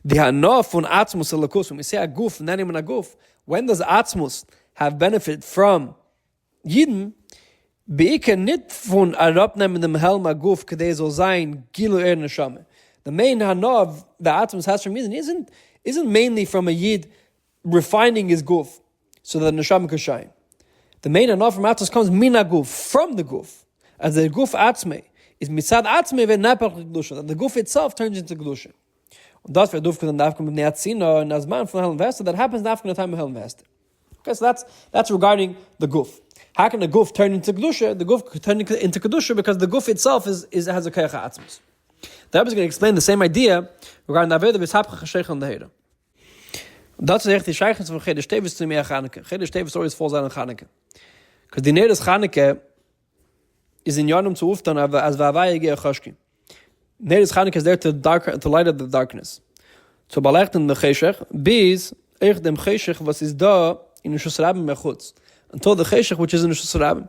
The hana von atzmus halakus. When we say a guf, nenim and a guf, when does atzmus have benefit from Yidden? Beike nit von arabnemen dem helm a guf kedei soll sein gilu neshama. The main hana of the atzmus has from Yidden isn't mainly from a Yid refining his guf so that the neshama can shine. The main hana from atzmus comes mina guf, from the guf, as the guf atzmei is mitzad atzmei ve'napach kedusha, that the guf itself turns into kedusha. Und das wird dufken und dafken mit neatzina and azman from hell and vester. That happens after the time of hell and vester. Okay, so that's regarding the guf. How can the guf turn into kedusha? The guf can turn into kedusha because the guf itself has a keich atzmus. The Rebbe is going to explain the same idea regarding the aveda of Ishapcha, Chosech and Lahera. Dat is echt die Sheichens van Chedesh Tevis to meer Chaneke. Chedesh Tevis always falls out on Chaneke. Because the Neres Chaneke is in Yonam to Uftan as Vavaya Gea Choshki. Neres Chaneke is there to light up the darkness. So Balechten the Cheshech, bis echt dem Cheshech was is da in Shus Rabim mechutz. Until the Cheshech which is in Shus Rabim.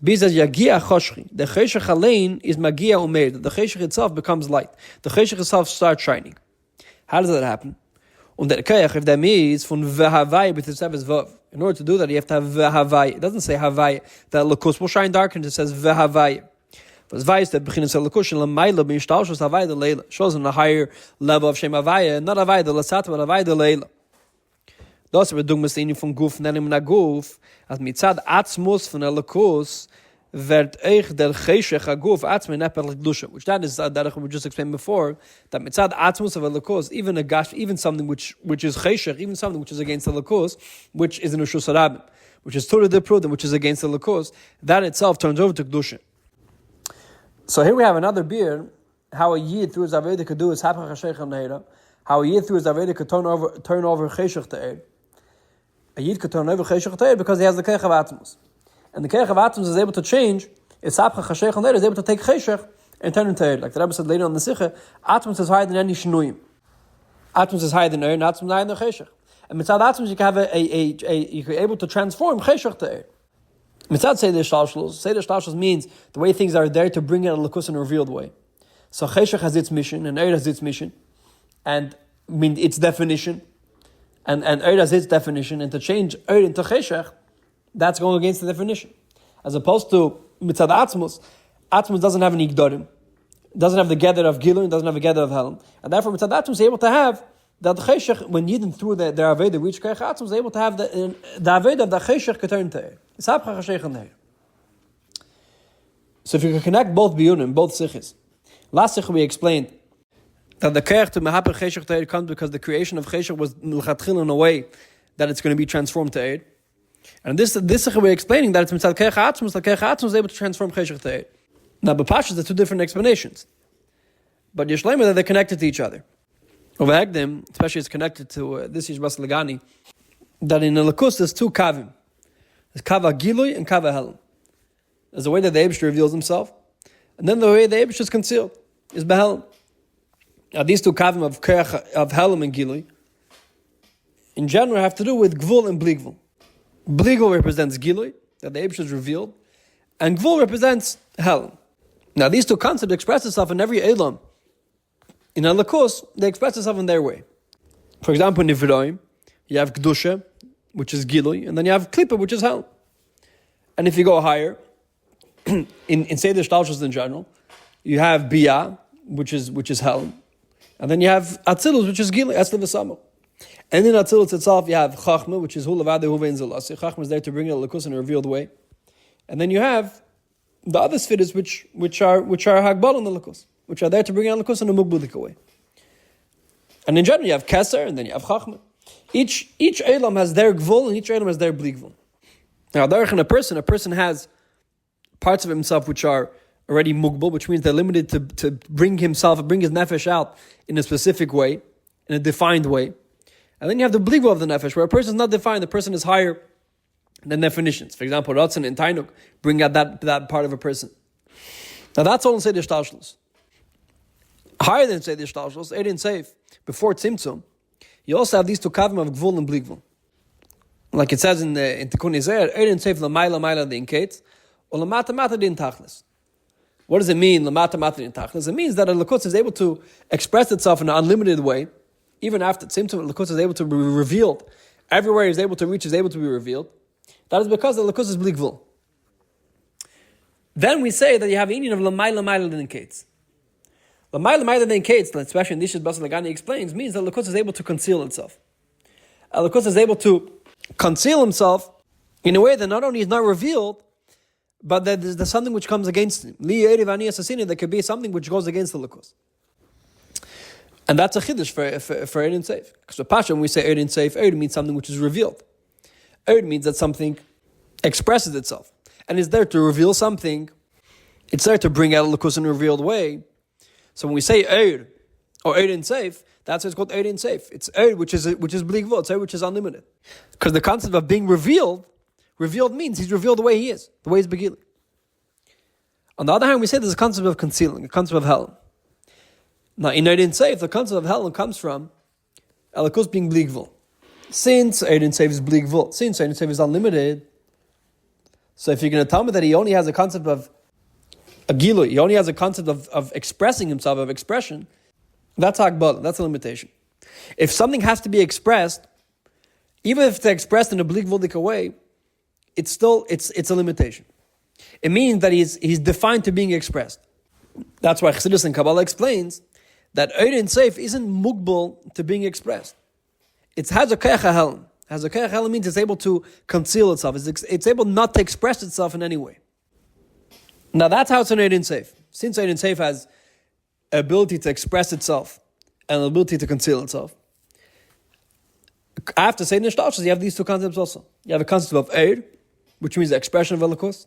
Bis as Yagia Choshchi. The Cheshech Alein is Magia Umeir. The Cheshech itself becomes light. The Cheshech itself starts shining. How does that happen? Und der Keach, if that means von V'havai b'titzeves Vav. In order to do that, you have to have V'havai. It doesn't say Havai, that Lakus will shine darkened, it says V'havai. Was weiß, that beginning to Lakus, and Lamaila, b'yishtalshus Havai the Leila. Shows on a higher level of Shem Havai, not Havai the Lasat, but Havai the Leila. Das wird dung mit von Guf, nennen wir Guf, als mitzad Atzmus von der Lakus, wird euch der Cheshech Aguf Atzme nepel Kedusha, which that is that we just explained before, that mitzad Atzmus of a Lakus, even a gash, even something which is Cheshech, even something which is against the Lakus, which is in Ushus Harabim, which is Torah de Prud, which is against the Lakus, that itself turns over to Kedusha. So here we have another beer, how a Yid through his Aveda could do is Hapach HaSheich HaNeira, how a Yid through his Aveda could turn over Cheshech to Eid. A Yid could turn over Cheshech to Eid because he has the Keich of Atzmus. And the Keich of Atzmus is able to change, Ishapcha HaSheich HaNeira is able to take Cheshech and turn into Eid. Like the Rebbe said later on the Sikha, Atzmus is higher than any Shnuyim. Atzmus is higher than Eid, and Atzmus is higher than Cheshech. And mitzad Atzmus you can have you're able to transform Cheshech to Eid. Mitzad Seder Shtalshlos means the way things are there to bring out a Lakus in a revealed way. So Cheshech has its mission, and Eid has its mission, and its definition, and Eid has its definition, and to change Eid into Cheshech, that's going against the definition. As opposed to Mitzad Atzmus doesn't have any Gdorim, doesn't have the gather of Gilun, doesn't have a gather of Helm, and therefore Mitzad Atzmus is able to have that the Cheshech, when Yidden through their Aveda reach Keich Atzmus, is able to have the Aveda of the Cheshech could turn to Eid. Ishapcha HaSheich HaNeira. So if you can connect both Biyunim, both Sichos. Last Sikh we explained that the Keich to Mehapach Cheshech to Eid comes because the creation of Cheshech was L'chatchil in a way that it's going to be transformed to Eid. And this Sikh we're explaining that it's Mitzad Keich Atzmus, the Keich Atzmus is able to transform Cheshech to Eid. Now, B'Pashas, there are two different explanations. But Yishleima, that they're connected to each other. Over Hegdim, especially it's connected to this Yishbas Lagani, that in the Lakus there's two Kavim. There's Kava Gilui and Kava Helm. There's the way that the Eibishter reveals himself, and then the way the Eibishter is concealed is Behelm. Now these two Kavim of Helm and Gilui, in general, have to do with Gvul and Bligvul. Bligvul represents Gilui, that the Eibishter is revealed, and Gvul represents Helm. Now these two concepts express itself in every Elam. In a Lakus, they express themselves in their way. For example, in Nivroim, you have Kedusha, which is Gilui, and then you have Klippa, which is Hell. And if you go higher, in Seder Shtalshus in general, you have Biyah, which is Hell, and then you have Atzilus, which is Gilui, Etzle V'Samo. And in Atzilus itself, you have Chachma, which is Hulavade Huvein Zelasi. Chachma is there to bring it a Lakus in a revealed way. And then you have the other spheres, which are Hagbal in the Lakus, which are there to bring out Lakus in a Mugbulik way. And in general, you have Keser, and then you have Chachma. Each Elam has their Gvul, and each Elam has their Bligvul. Now, a person has parts of himself which are already Mugbul, which means they're limited to bring his Nefesh out in a specific way, in a defined way. And then you have the Bligvul of the Nefesh, where a person is not defined, the person is higher than definitions. For example, Ratzon and Tainuk bring out that part of a person. Now, that's all in Seder Shtalshlos. Higher than Seder Shtalshlos, Eid and Seif, before Tzimtzum, you also have these two kavim of Gvul and Bligvul. Like it says in Tikkun Yisrael, Eid and Seif l'mayla din kates, or l'mata din tachlis. What does it mean, l'mata din tachlis? It means that a Lakus is able to express itself in an unlimited way, even after Tzimtzum, the Lakus is able to be revealed. Everywhere he's able to reach is able to be revealed. That is because the Lakus is Bligvul. Then we say that you have a union of l'mayla din kates. The Ma'ila then Kates, especially in Dishit Bas Lagani explains, means that Lakus is able to conceal itself. Lakus is able to conceal himself in a way that not only is not revealed, but that there's something which comes against him. There could be something which goes against the Lakus. And that's a chiddush for Eid and Seif. Because for Pasha, when we say Eid and Seif, Eid means something which is revealed. Eid means that something expresses itself. And it's there to reveal something. It's there to bring out Lakus in a revealed way. So when we say Eid or Eid and Seif, that's why it's called Eid and Seif. It's Eid which is Bligvul, it's Eid which is unlimited. Because the concept of being revealed means he's revealed the way he is, the way he's Begili. On the other hand, we say there's a concept of concealing, a concept of Helen. Now in Eid and Seif, the concept of Helen comes from Elikus being Bligvul. Since Eid and Seif is Bligvul, since Eid and Seif is unlimited, so if you're going to tell me that he only has a concept of a Gilui, he only has a concept of expressing himself, of expression, that's Hagbal, that's a limitation. If something has to be expressed, even if it's expressed in a blikvoldik way, it's a limitation. It means that he's defined to being expressed. That's why Chassidus and Kabbalah explains that Ein Sof isn't mugbal to being expressed. It has a koach hahelm. Has a koach hahelm means it's able to conceal itself. It's able not to express itself in any way. Now that's how it's an Ein Sof. Since Ein Sof has ability to express itself and ability to conceal itself, after saying Ishapcha, you have these two concepts also. You have a concept of Eir, which means the expression of a Likkutei,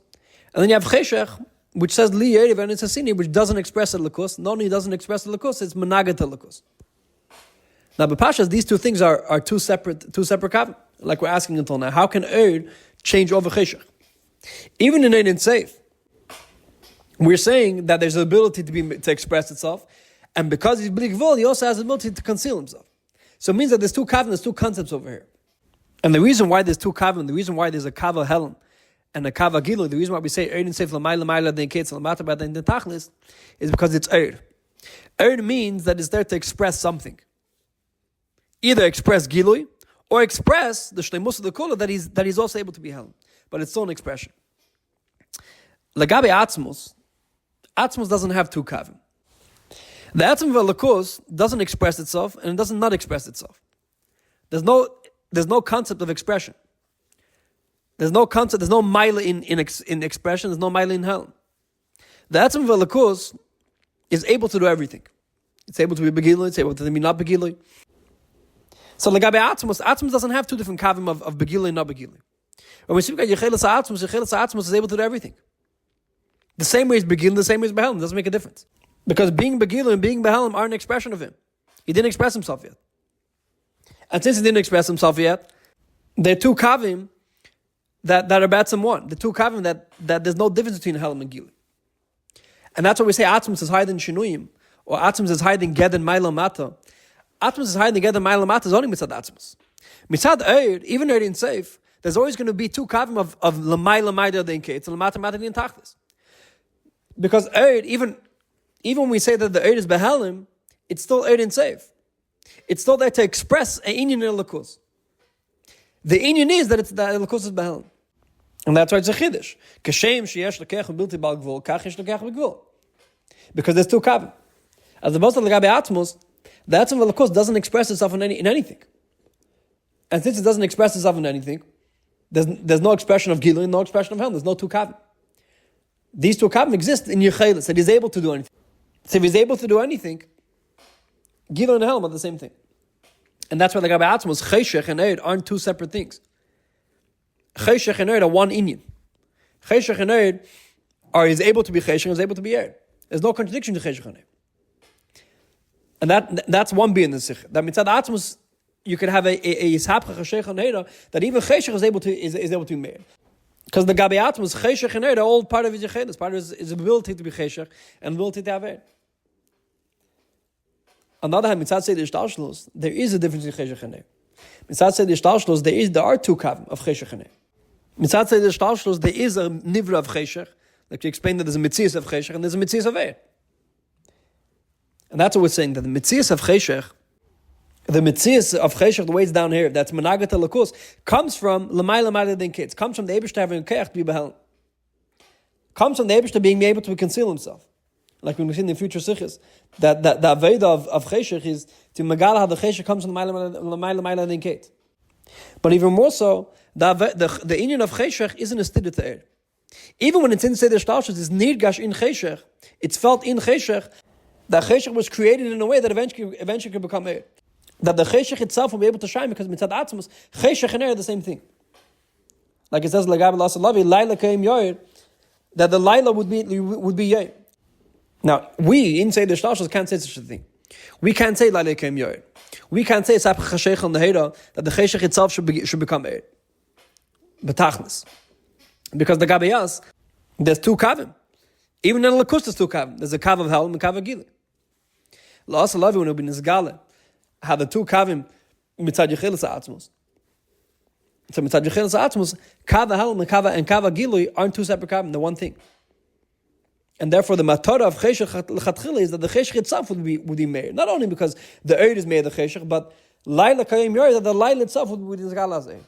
and then you have Choshech, which says Li Eir and it's a Sini, which doesn't express a Likkutei. Not only doesn't express the Likkutei, it's Menaget a Likkutei. Now, B'Pashas, these two things are two separate kavim. Like we're asking until now, how can Eir change over Choshech? Even in Ein Sof, we're saying that there's the ability to express itself, and because he's blik vol, he also has the ability to conceal himself. So it means that there's two kavim, there's two concepts over here. And the reason why there's two kavim, the reason why there's a kava helen and a kava gilu, the reason why we say Ein Sof l'mayla den ketz l'mata b'ad den tachlis, is because it's Eir. Eir means that it's there to express something. Either express gilui, or express the shleimus of the kula that he's also able to be helen. But it's still an expression. Lagabe atzmus doesn't have two kavim. The atzm of a Likkutei doesn't express itself and it doesn't not express itself. There's no concept of expression. There's no mila in expression, there's no mila in hell. The atzm of a Likkutei is able to do everything. It's able to be begilui, it's able to be not begilui. So legabe atzmus doesn't have two different kavim of begilui and not begilui. When we speak about yechelas atzmus is able to do everything. The same way as begilui, the same way as behelim, doesn't make a difference. Because being begilui and being behelim are an expression of him. He didn't express himself yet. And since he didn't express himself yet, there are two kavim that are batsam one. The two kavim that there's no difference between helim and gilui. And that's why we say atzmus is higher than shinuyim, or atzmus is higher than ged and ma'ila mata. Atzmus is higher than ged and ma'ila mata is only mitzad atzmus. Mitzad Eir, even Eir in Sof, there's always going to be two kavim of l'mayla ma'ida den ketz and l'mata ma'ida den tachlis. Because Eir, even when we say that the Eir is behelim, it's still Eir in Sof. It's still there to express an inyan in a Likkutei. The inyan is that the Likkutei is behelim. And that's why it's a chiddush. Kashem sheyesh lekech u'bilti bal gvul, kach yesh lekech b'gvul. Because there's two kavim. As the most of the Gabi Atmos, the Atzim of Likkutei doesn't express itself in anything. And since it doesn't express itself in anything, there's no expression of Gilui, no expression of Helm. There's no two kavim. These two kavim exist in Yechelis, that he's able to do anything. So if he's able to do anything, Gilui and Helm are the same thing. And that's why the Gabi Atmos, Choshech and Eir aren't two separate things. Choshech and Eir are one inyan. Choshech and Eir is able to be Choshech and is able to be Eir. There's no contradiction to Choshech and Eir. And that's one being in the Sikh. That mitzad Atmos, you could have a Ishapcha, Choshech and Eir, that even Choshech is able to be made. Because the Gabi Atmos, Choshech and Eir are all part of his Yechelis, part of his ability to be Choshech and ability to have Eir. On the other hand, mitzad Seder Ishtalshlos, there is a difference in Choshech and Eir. Mitzad Seder Ishtalshlos, there are two kavim of Choshech and Eir. Mitzad Seder Ishtalshlos, there is a nivra of Choshech, like you explained that there's a mitzias of Choshech and there's a mitzias of Eir. And that's what we're saying, that the mitzias of Choshech, the way it's down here, that's Menaget Likkutei, comes from L'may L'may Den Kids, comes from the Eibishter having a keach to be behelm. Comes from the Eibishter being able to conceal himself. Like when we see in the future Sichos, that the Aveda of Choshech is to Megala how the Choshech comes from L'may L'may Den Kids. But even more so, the inyan of Choshech isn't a stiddah to Eir. Even when it's in Seder Shtalshus, it's nirgash in Choshech, it's felt in Choshech, that Choshech was created in a way that eventually could become Eir. That the Choshech itself will be able to shine because mitzad atzmos, Choshech and Eir are the same thing. Like it says, Lagabi Lasalavi, Laila Kaim Yoir, that the Laila would be Yoir. Now, we, in Seder Shtalshus, can't say such a thing. We can't say Laila Kaim Yoir. We can't say Ishapcha Choshech and Nehera, that the Choshech itself should become Eir. Betachlis. Because the Gabayas, there's two kavim. Even in Likkutei there's two kavim. There's a kav of Helm and a kav of Gilui. La'asalavi, when it will be Nizgale, how the two kavim mitzad Yechelis Atzmos. So mitzad Yechelis Atzmos, kav of Helm and kav of Gilui aren't two separate kavim, they're one thing. And therefore, the matara of cheshach lechatchila is that the cheshach itself would be made. Not only because the eir is made of cheshach, but laila kayim yor, that the laila itself would be nizgal azeh.